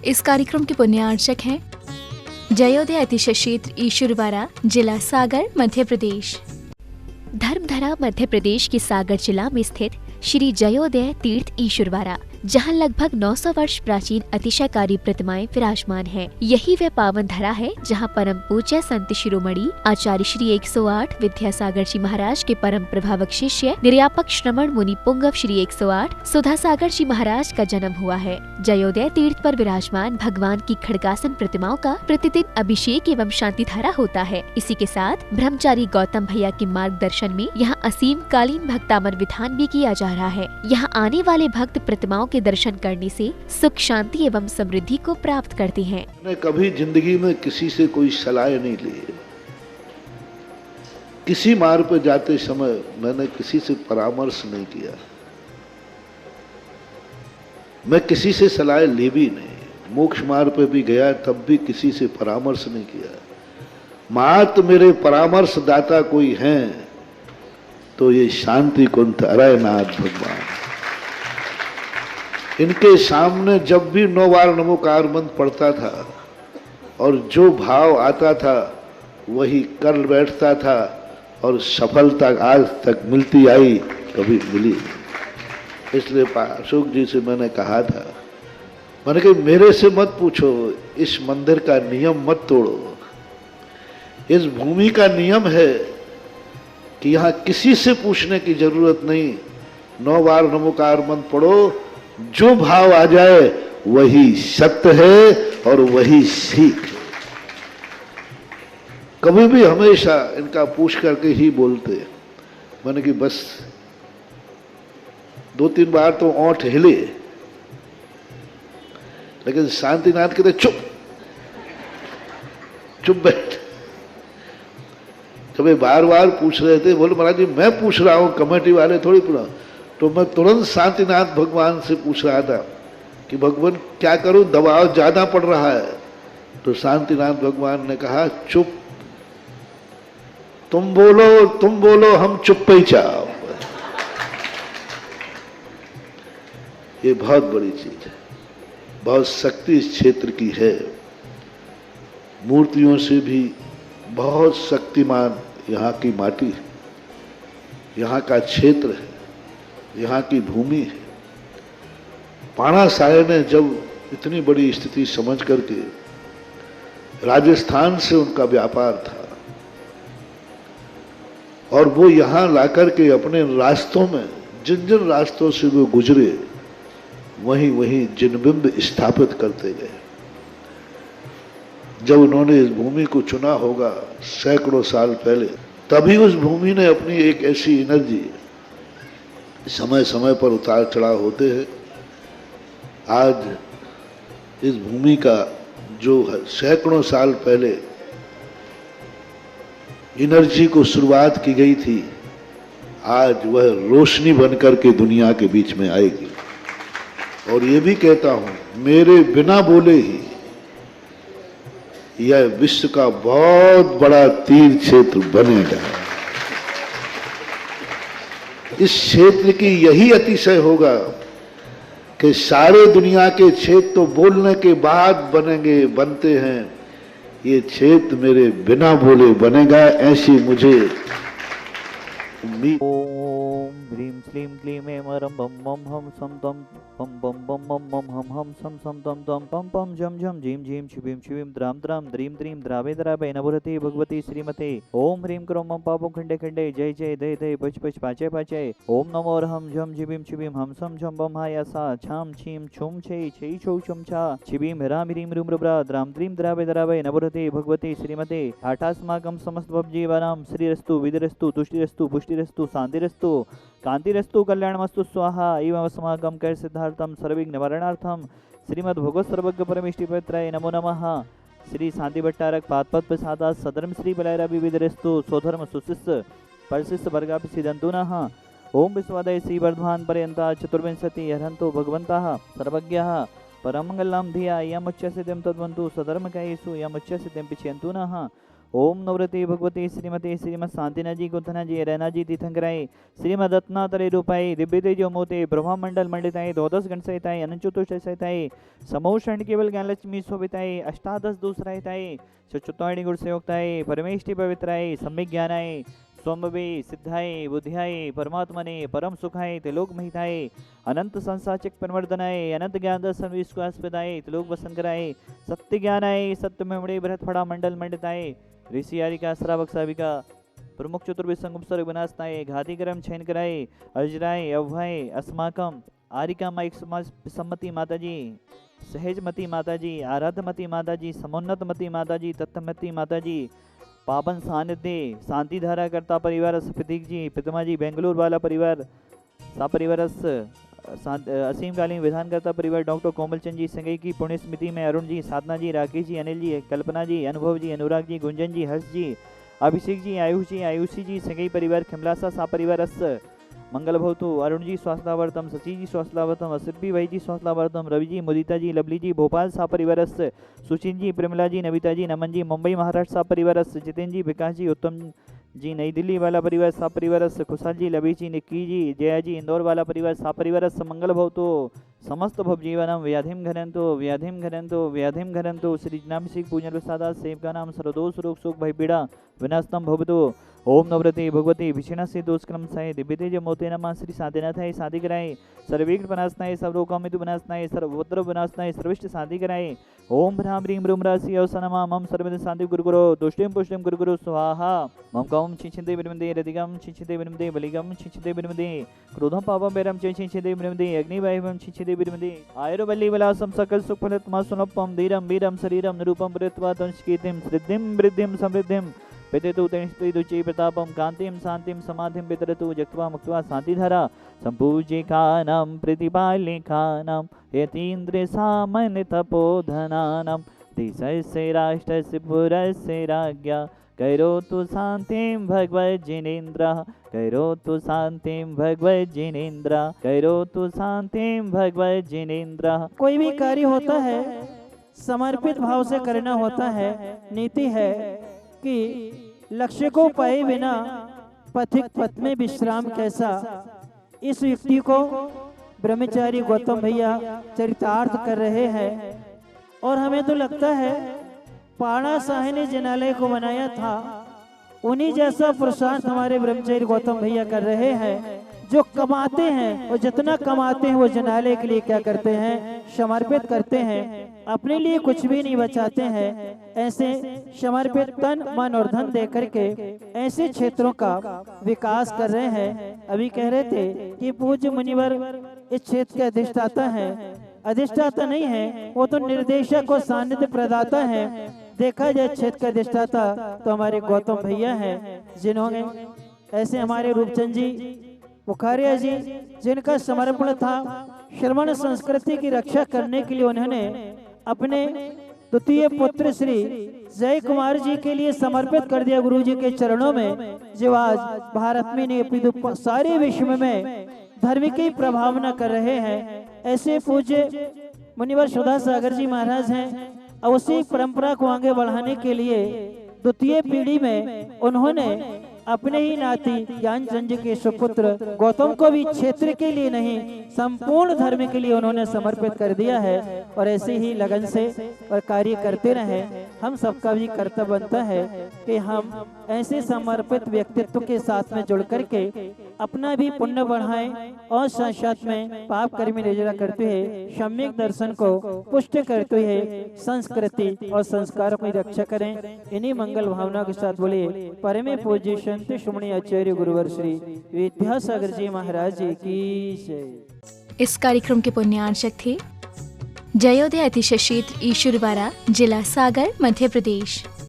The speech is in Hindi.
इस कार्यक्रम के पुण्यार्चक हैं जयोदय अतिशय क्षेत्र ईश्वरवाड़ा, जिला सागर, मध्य प्रदेश। धर्मधरा मध्य प्रदेश के सागर जिला में स्थित श्री जयोदय तीर्थ ईश्वरवाड़ा, जहां लगभग 900 वर्ष प्राचीन अतिशयकारी प्रतिमाएं विराजमान हैं। यही वह पावन धरा है जहां परम पूज्य संत शिरोमणि आचार्य श्री 108 विद्यासागर जी महाराज के परम प्रभावक शिष्य निर्यापक श्रमण मुनि पुंगव श्री 108 सुधा सागर जी महाराज का जन्म हुआ है। जयोदय तीर्थ पर विराजमान भगवान की खड़गासन प्रतिमाओं का प्रतिदिन अभिषेक एवं शांति धारा होता है। इसी के साथ ब्रह्मचारी गौतम भैया के मार्गदर्शन में यहाँ असीम कालीन भक्तामर विधान भी किया जा रहा है। यहाँ आने वाले भक्त प्रतिमाओं के दर्शन करने से सुख, शांति एवं समृद्धि को प्राप्त करते हैं। मैंने कभी जिंदगी में किसी से कोई सलाह नहीं ली। किसी मार्ग पर जाते समय मैंने किसी से परामर्श नहीं किया। मैं किसी से सलाह ली भी नहीं। मोक्ष मार्ग पर भी गया तब भी किसी से परामर्श नहीं किया। मात्र मेरे परामर्श दाता कोई हैं तो ये शांति कुंठ अरयनाथ भगवान। इनके सामने जब भी 9 बार नमोकार मंत्र पढ़ता था और जो भाव आता था वही कर बैठता था और सफलता आज तक मिलती आई, कभी मिली। इसलिए अशोक जी से मैंने कहा था, मैंने कहा मेरे से मत पूछो, इस मंदिर का नियम मत तोड़ो। इस भूमि का नियम है कि यहाँ किसी से पूछने की जरूरत नहीं। 9 बार नमोकार मंत्र पढ़ो, जो भाव आ जाए वही सत्य है और वही सीख है। कभी भी हमेशा इनका पूछ करके ही बोलते। मैंने कि बस 2-3 बार तो ओंठ हिले, लेकिन शांतिनाथ कहते चुप चुप बैठ। कभी बार बार पूछ रहे थे, बोले महाराज जी मैं पूछ रहा हूं, कमेटी वाले थोड़ी पूछा। तो मैं तुरंत शांतिनाथ भगवान से पूछ रहा था कि भगवान क्या करूं, दबाव ज्यादा पड़ रहा है। तो शांतिनाथ भगवान ने कहा चुप, तुम बोलो हम चुप ही चाहो। ये बहुत बड़ी चीज है, बहुत शक्ति इस क्षेत्र की है। मूर्तियों से भी बहुत शक्तिमान यहाँ की माटी है, यहाँ का क्षेत्र है, यहाँ की भूमि है। पाणा साहे ने जब इतनी बड़ी स्थिति समझ करके, राजस्थान से उनका व्यापार था और वो यहाँ लाकर के अपने रास्तों में जिन जिन रास्तों से वो गुजरे वहीं वहीं जिनबिंब स्थापित करते गए। जब उन्होंने इस भूमि को चुना होगा सैकड़ों साल पहले, तभी उस भूमि ने अपनी एक ऐसी एनर्जी, समय समय पर उतार चढ़ाव होते हैं। आज इस भूमि का जो सैकड़ों साल पहले एनर्जी को शुरुआत की गई थी, आज वह रोशनी बनकर के दुनिया के बीच में आएगी। और ये भी कहता हूं, मेरे बिना बोले ही यह विश्व का बहुत बड़ा तीर्थ क्षेत्र बनेगा। इस क्षेत्र की यही अतिशय होगा कि सारे दुनिया के क्षेत्र तो बोलने के बाद बनते हैं, ये क्षेत्र मेरे बिना बोले बनेगा, ऐसी मुझे उम्मीद। ओम ह्रीं श्रीं क्लीं ऐं मरं बम बम हम सम तम बम बम बम बम बम हम सम सम तम तम पम पम झम झम झीं झीं शिवीं शिवीं द्राम द्राम द्रीं द्रीं द्रावे द्रावे नभरते भगवती श्रीमते। ओम ह्रीं क्रों मम पापं खंडे खंडे जय जय दय दय पच पच पाचय पाचय। ओम नमो रहम झम शिवीं शिवीं हम सम झम बम हाया सा छाम छीं छुम छे छई छौ छम छा शिवीं हराम ह्रीं रूम रुब्रा द्राम द्रीं द्रावे द्रावे नभरते भगवती श्रीमते। आठास्माकं समस्त भवजीवानां श्रीरस्तु विदरस्तु तुष्टिरस्तु पुष्टिरस्तु शांतिरस्तु कांतिरस्तु कल्याणमस्तु स्वाहा। एवं अस्माकं कैर सिद्धार्थम सर्वविघ्न निवारणार्थम श्रीमद् भगवत सर्वज्ञ परमेष्टि पवित्राय नमो नमः। श्री शांति भट्टारक पादपद प्रसादा सधर्म श्री बलैरा विविधरस्तु स्वधर्म सुशिष्ट परशिष्ट वर्गापि सिद्धन्तु नः। ओम विश्वादय श्री वर्धमान पर्यंता चतुर्विंशति हरन्तु भगवन्तः सर्वज्ञः परमंगलम धिया यमुच्च सिद्धिं तद्वन्तु सधर्म कैसु यमुच्च सिद्धिं पिछयन्तु नः। ओम नवरते भगवते श्रीमते श्रीमद शांतिना जी कुंथना जी रैना जी तीर्थंकराय श्रीमद रत्नातरे रूपाय दिव्य तेजो मोते ब्रह्मा मंडल मंडिताय द्वादश गण सहिताय अनंत चतुष्टय सहिताय समोषण केवल ज्ञान लक्ष्मी शोभिताय अष्टादश दूसरायताय चतुर्णी गुण संयुक्ताय परमेष्टि पवित्राय सम्यक ज्ञानाय स्वम्भवे सिद्धाय बुद्धियाय परमात्मने परम सुखाय त्रिलोक महिताय अनंत संसाचिक परिवर्तनाय अनंत ज्ञान दर्शन विश्वासपदाय त्रिलोक वसन कराय सत्य ज्ञानाय सत्य मेमणे बृहत फड़ा मंडल मंडिताय ऋषि आरिका श्रावक साविका प्रमुख चतुर्विद संगम सर्ग विनाशनाय घाती करम छेन कराय अजराय अभय अस्माकम आरिका माइक सम्मति माताजी सहजमती माताजी आराधमती माताजी समुन्नतमती माताजी तत्वमती माताजी पावन सानिध्य शांति धारा करता परिवार प्रतीक जी प्रतिमा जी बेंगलुरु वाला परिवार सापरिवार असीमकालीन विधानकर्ता परिवार डॉक्टर कोमलचंद जी संगई की पुण्य स्मृति में अरुण जी साधना जी राकेश जी अनिल जी कल्पना जी अनुभव जी अनुराग जी गुंजन जी हर्ष जी अभिषेक जी आयुषी जी संगई परिवार खिमलासा सापरिवार मंगल भवतु अरुण जी स्वास्थ्यावर्तम सची जी स्वास्थ्यावर्तम असिद्धि भाई जी स्वास्थ्यावर्तम रवि जी मुदिता जी लवली जी भोपाल सा परिवार सुचिन जी प्रेमला जी नविता जी नमन जी मुंबई महाराष्ट्र सा परिवार जितेंद्र जी विकास जी उत्तम जी नई दिल्ली वाला परिवार सा परिवार खुशहाल जी लवी जी निक्की जी जया जी इंदौर वाला परिवार सा परिवार मंगल भवतु समस्त भव जीवनम व्याधिम घनंतो श्री नामसिक पूजन प्रसादा सेवका नाम सर्वदोष रोग सुख भय पीड़ा विनाशतम भवतु ओम नवरते भगवते भीषण से दोषक्रम साय दिव्य तेज मोते नमः श्री साधिनाथाय शादी कराए सर्वविघ्न विनाशनाय सर्वकामित विनाशनाय सर्वोत्तर विनाशनाय सर्विष्ट शादी कराए ओम भ्राम ह्रीं ब्रूम राशि अवसनमा मम सर्वद शांति गुरुगुरो दुष्टिम पुष्टिम गुरुगुरु स्वाहा मम कौम छिछिते विनमदे रतिगम छिछिते विनमदे बलिगम छिछिते विनमदे क्रोधम पापम बेरम छिछिते विनमदे अग्निवायुवम छिछिते विनमदे आयुर्बल्ली विलासम सकल सुखफलत्मा सुनपम धीरम वीरम शरीरम निरूपम वृत्वा तंशकीर्तिम सिद्धिम वृद्धिम समृद्धिम पितेतु तनिष्ठिदुचि प्रतापम कांतिम शांतिम समाधिम पितरतु जक्त्वा मुक्त्वा शांतिधारा संपूज्यकानां प्रतिपालिकानां यतीन्द्र सामन्य तपोधनानां देशस्य राष्ट्रस्य पुरस्य राज्ञा करोतु शांतिं भगवज्जिनेन्द्रः करोतु शांतिं भगवज्जिनेन्द्रः करोतु शांतिं भगवज्जिनेन्द्रः। कोई भी कार्य होता है समर्पित भाव से करना होता है। नीति है कि लक्ष्य को पाए बिना पथिक पथ में विश्राम कैसा। इस युक्ति को ब्रह्मचारी गौतम भैया चरितार्थ कर रहे हैं और हमें तो लगता है पाणा शाह ने जिनालय को बनाया था उन्हीं जैसा पुरुषार्थ हमारे ब्रह्मचारी गौतम भैया कर रहे हैं। जो कमाते हैं और जितना कमाते हैं वो जिनालय के लिए क्या करते हैं, समर्पित करते हैं, अपने लिए कुछ भी नहीं बचाते हैं। ऐसे समर्पित तन मन और धन दे करके ऐसे क्षेत्रों का विकास कर रहे हैं। अभी कह रहे थे कि पूज्य मुनिवर इस क्षेत्र के अधिष्ठाता हैं। अधिष्ठाता नहीं है, वो तो निर्देशक और सानिध्य प्रदाता है। देखा जाए क्षेत्र के अधिष्ठाता तो हमारे गौतम भैया हैं, जिन्होंने ऐसे हमारे रूपचंद जी बुखारिया जी जिनका समर्पण था श्रवण संस्कृति की रक्षा करने के लिए, उन्होंने अपने द्वितीय पुत्र श्री जय कुमार जी के लिए समर्पित कर दिया गुरु जी के चरणों में, जो आज भारत में नहीं सारे विश्व में धर्म की प्रभावना कर रहे हैं। ऐसे पूज्य मुनिवर सुधा सागर जी महाराज हैं और उसी परंपरा को आगे बढ़ाने के लिए द्वितीय पीढ़ी में उन्होंने अपने ही नाती ज्ञानचंद जी के सुपुत्र गौतम को भी क्षेत्र के लिए नहीं संपूर्ण धर्म के लिए उन्होंने समर्पित कर दिया है। और ऐसे ही लगन से और कार्य करते रहे। हम सबका भी कर्तव्य बनता है कि हम ऐसे समर्पित व्यक्तित्व के साथ में जुड़ करके अपना भी पुण्य बढ़ाएं और साथ साथ में पाप कर्म निर्जरा करते हुए सम्यक दर्शन को पुष्ट करते हुए संस्कृति और संस्कारों की रक्षा करें। इन्हीं मंगल भावना के साथ बोले परमे पूज्य संत श्रोमणी आचार्य गुरुवर श्री विद्यासागर जी महाराज जी की जय। इस कार्यक्रम के पुण्यार्चक थे जयोदय अतिशय क्षेत्र ईश्वरवाड़ा, जिला सागर, मध्य प्रदेश।